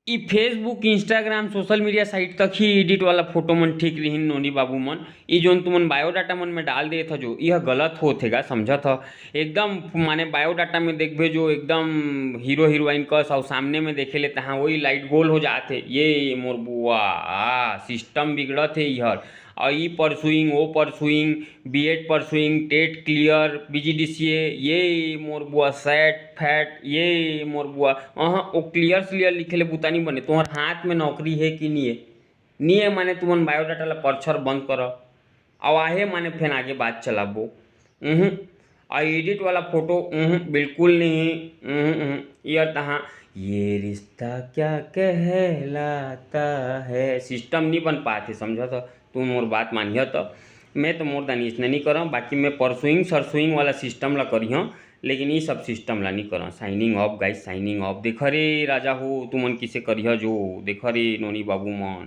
ई Facebook Instagram social media site तक ही edit वाला फोटो मन ठीक रहीन नोनी बाबू मन। ई जोन तुमन बायोडाटा मन में डाल देत ह जो यह गलत होथे गा, समझत ह। एकदम माने बायोडाटा में देखबे जो एकदम हीरो हीरोइन कस और सामने में देखे ले तहाँ वही लाइट गोल हो जाथे। ये मोर बुआ सिस्टम बिगड़त हे इहर। और ई परसुइंग ओ pursuing BEd pursuing TET clear PGDCA ये मोर बुआ सेट फैट ये मोर बुआ ओ क्लियर क्लियर लिखे ले बुता नहीं बने। तुम्हार हाथ में नौकरी है कि नहीं है? नहीं है माने तुमन बायोडाटा ला परछर बंद करो और आहे माने फिर आगे बात चलाबो। और एडिट वाला फोटो बिल्कुल नहीं। यार तहाँ ये रिश्ता क्या कहलाता है सिस्टम नहीं बन पाते, समझा था तुम मोर बात मानिया। तो मैं तो मोर दानी इसने नहीं करा, बाकी मैं परसुइंग सरसुइंग वाला सिस्टम ला करियो, लेकिन ये सब सिस्टम ला नहीं करा। Signing off guys, signing off. देख रे राजा हो तुमन किसे करिया जो, देख रे नोनी बाबू मन।